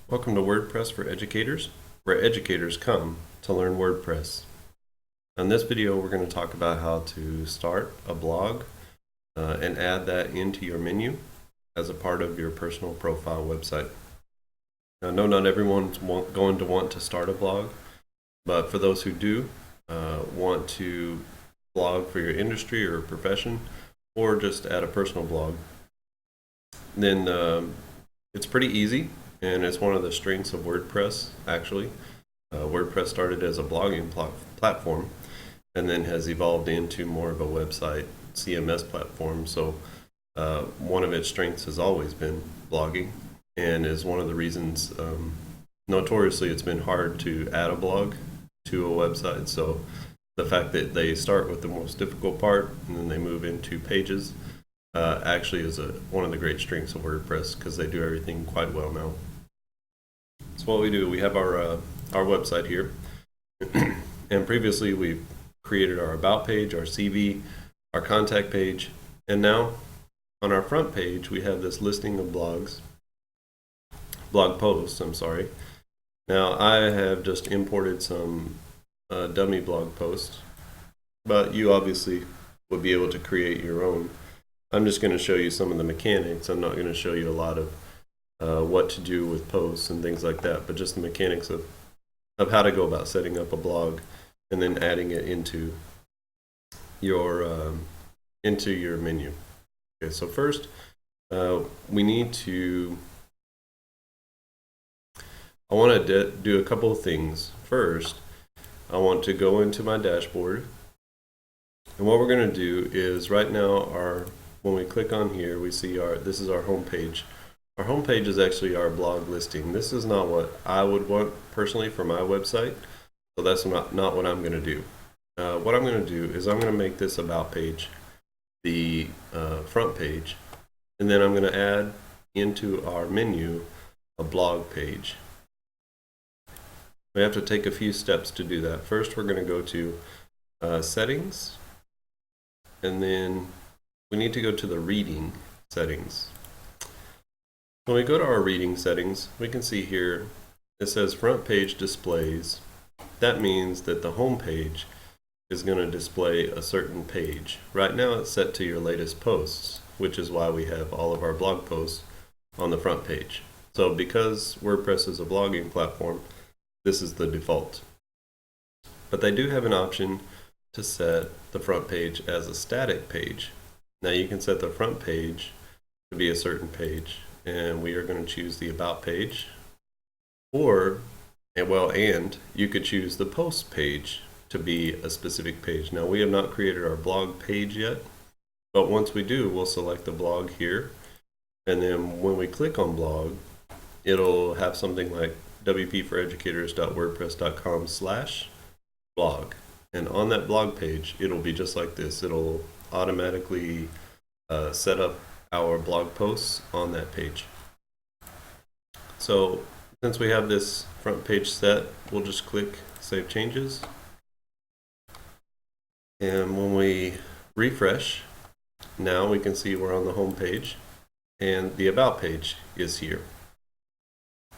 Welcome to WordPress for Educators, where educators come to learn WordPress. In this video, we're going to talk about how to start a blog and add that into your menu as a part of your personal profile website. Now, I know not everyone's going to want to start a blog, but for those who do want to blog for your industry or profession, or just add a personal blog, then it's pretty easy. And it's one of the strengths of WordPress, actually. WordPress started as a blogging platform and then has evolved into more of a website CMS platform. So one of its strengths has always been blogging, and is one of the reasons, notoriously, it's been hard to add a blog to a website. So the fact that they start with the most difficult part and then they move into pages actually is one of the great strengths of WordPress, because they do everything quite well now. So what we do, we have our website here, and previously we've created our about page, our CV, our contact page, and now on our front page we have this listing of blog posts. Now I have just imported some dummy blog posts, but you obviously would be able to create your own. I'm just going to show you some of the mechanics. I'm not going to show you a lot of what to do with posts and things like that, but just the mechanics of how to go about setting up a blog and then adding it into your menu. Okay, so first we need to, I want to do a couple of things. First, I want to go into my dashboard, and what we're going to do is, right now, when we click on here, we see this is our home page. Our home page is actually our blog listing. This is not what I would want personally for my website, so that's not what I'm going to do. What I'm going to do is I'm going to make this about page the front page, and then I'm going to add into our menu a blog page. We have to take a few steps to do that. First, we're going to go to settings, and then we need to go to the reading settings. When we go to our reading settings, we can see here it says front page displays. That means that the home page is going to display a certain page. Right now it's set to your latest posts, which is why we have all of our blog posts on the front page. So because WordPress is a blogging platform, this is the default. But they do have an option to set the front page as a static page. Now you can set the front page to be a certain page, and we are going to choose the about page, and you could choose the post page to be a specific page. Now we have not created our blog page yet, but once we do, we'll select the blog here, and then when we click on blog, it'll have something like wpforeducators.wordpress.com/blog, and on that blog page it'll be just like this. It'll automatically set up our blog posts on that page. So since we have this front page set, we'll just click Save Changes, and when we refresh, now we can see we're on the home page and the about page is here.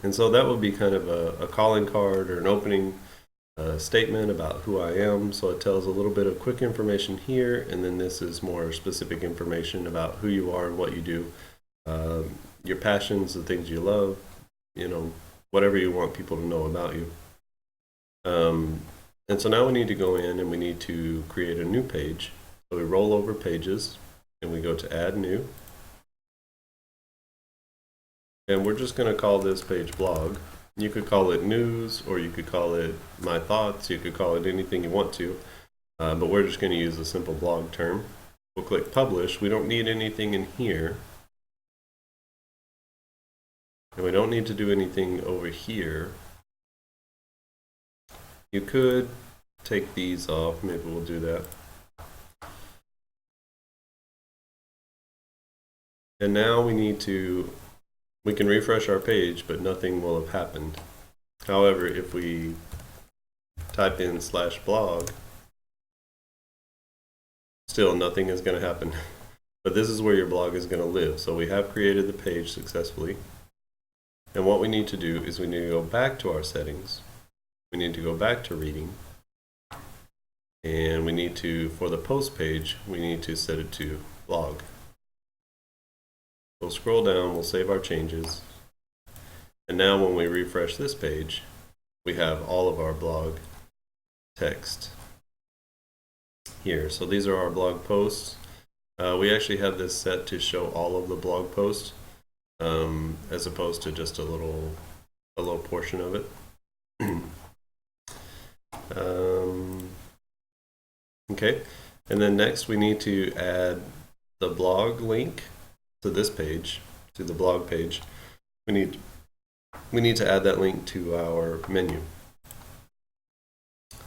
And so that would be kind of a calling card or an opening statement about who I am. So it tells a little bit of quick information here, and then this is more specific information about who you are and what you do, your passions, the things you love, whatever you want people to know about you. And so now we need to go in and we need to create a new page. So we roll over pages and we go to Add New. And we're just going to call this page Blog. You could call it News, or you could call it My Thoughts. You could call it anything you want to, but we're just going to use a simple blog term. We'll click Publish. We don't need anything in here, and we don't need to do anything over here. You could take these off. Maybe we'll do that. And now we can refresh our page, but nothing will have happened. However, if we type in /blog, still nothing is going to happen. But this is where your blog is going to live. So we have created the page successfully. And what we need to do is we need to go back to our settings. We need to go back to reading. And we need to, for the post page, we need to set it to blog. We'll scroll down, we'll save our changes. And now when we refresh this page, we have all of our blog text here. So these are our blog posts. We actually have this set to show all of the blog posts as opposed to just a little portion of it. Okay, and then next we need to add the blog link to this page, to the blog page. We need to add that link to our menu.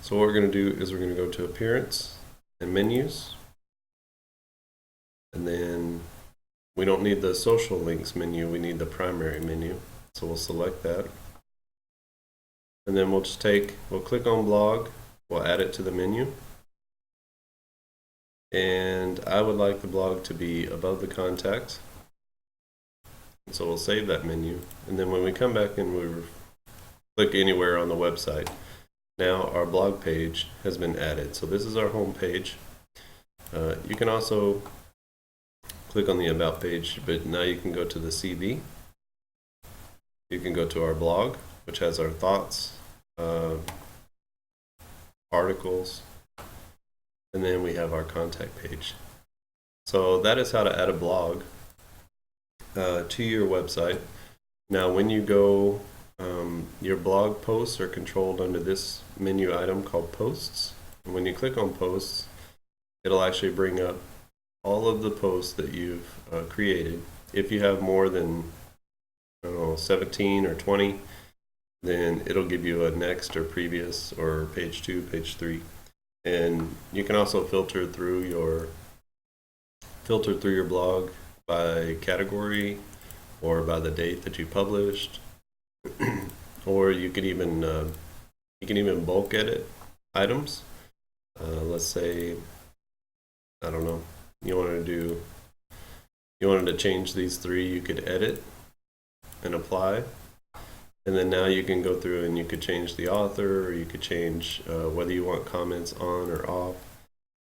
So what we're going to do is we're going to go to Appearance and Menus, and then we don't need the social links menu, we need the primary menu. So we'll select that, and then we'll click on blog, we'll add it to the menu. And I would like the blog to be above the contact. So we'll save that menu. And then when we come back and we click anywhere on the website, now our blog page has been added. So this is our home page. You can also click on the About page, but now you can go to the CV. You can go to our blog, which has our thoughts, articles, and then we have our contact page. So that is how to add a blog to your website. Now when you go, your blog posts are controlled under this menu item called Posts. And when you click on Posts, it'll actually bring up all of the posts that you've created. If you have more than, I don't know, 17 or 20, then it'll give you a next or previous or page 2, page 3. And you can also filter through your blog by category or by the date that you published, or you can even bulk edit items. Let's say, I don't know, you wanted to change these 3, you could edit and apply. And then now you can go through and you could change the author, or you could change whether you want comments on or off.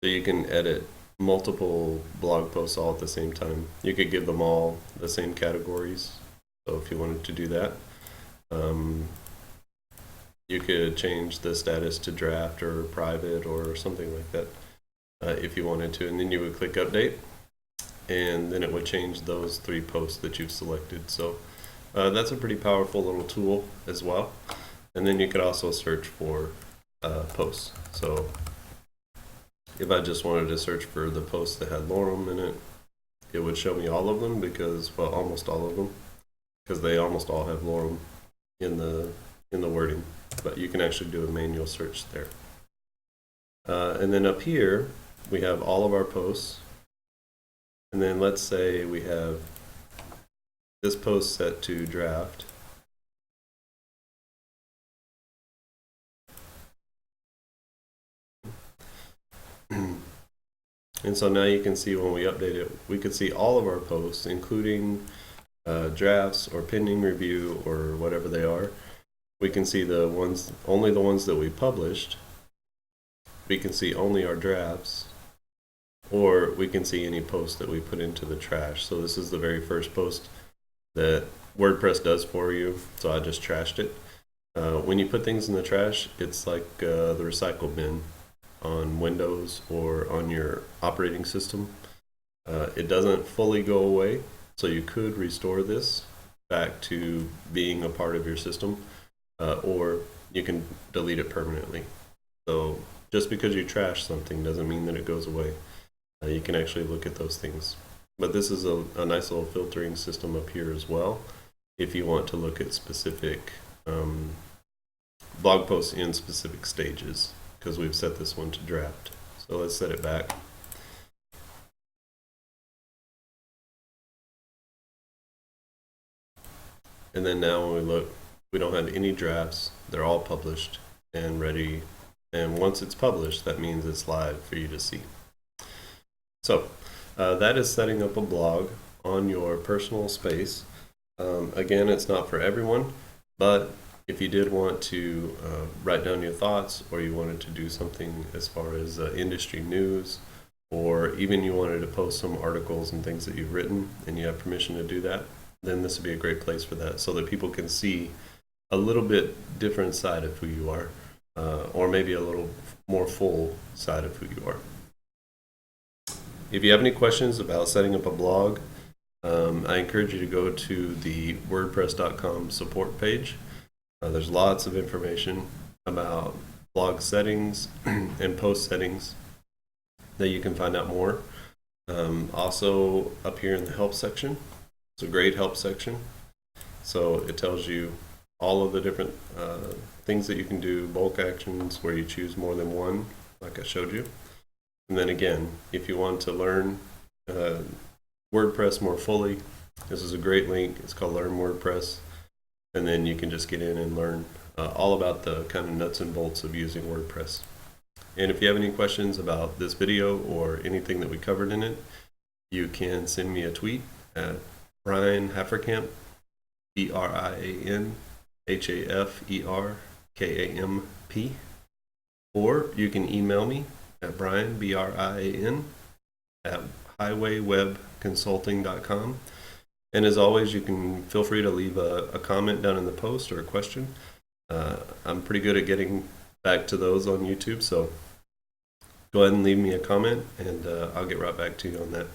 So you can edit multiple blog posts all at the same time. You could give them all the same categories. So if you wanted to do that, you could change the status to draft or private or something like that if you wanted to. And then you would click update, and then it would change those 3 posts that you've selected. So that's a pretty powerful little tool as well. And then you could also search for posts. So if I just wanted to search for the posts that had lorem in it, it would show me all of them because, well, almost all of them, because they almost all have lorem in the wording. But you can actually do a manual search there. And then up here, we have all of our posts. And then let's say we have this post set to draft. And so now you can see when we update it, we could see all of our posts, including drafts or pending review or whatever they are. We can see only the ones that we published. We can see only our drafts, or we can see any post that we put into the trash. So this is the very first post that WordPress does for you, so I just trashed it. When you put things in the trash, it's like the recycle bin on Windows or on your operating system. It doesn't fully go away, so you could restore this back to being a part of your system, or you can delete it permanently. So just because you trash something doesn't mean that it goes away. You can actually look at those things. But this is a nice little filtering system up here as well, if you want to look at specific blog posts in specific stages, because we've set this one to draft. So let's set it back. And then now when we look, we don't have any drafts. They're all published and ready. And once it's published, that means it's live for you to see. So that is setting up a blog on your personal space. Again, it's not for everyone, but if you did want to write down your thoughts, or you wanted to do something as far as industry news, or even you wanted to post some articles and things that you've written and you have permission to do that, then this would be a great place for that, so that people can see a little bit different side of who you are, or maybe a little more full side of who you are. If you have any questions about setting up a blog, I encourage you to go to the WordPress.com support page. There's lots of information about blog settings and post settings that you can find out more. Also, up here in the help section, it's a great help section. So it tells you all of the different things that you can do, bulk actions where you choose more than one, like I showed you. And then again, if you want to learn WordPress more fully, this is a great link. It's called Learn WordPress. And then you can just get in and learn all about the kind of nuts and bolts of using WordPress. And if you have any questions about this video or anything that we covered in it, you can send me a tweet at Brian Haferkamp, BrianHaferkamp, or you can email me at Brian, BRIAN, at highwaywebconsulting.com. And as always, you can feel free to leave a comment down in the post or a question. I'm pretty good at getting back to those on YouTube, so go ahead and leave me a comment, and I'll get right back to you on that.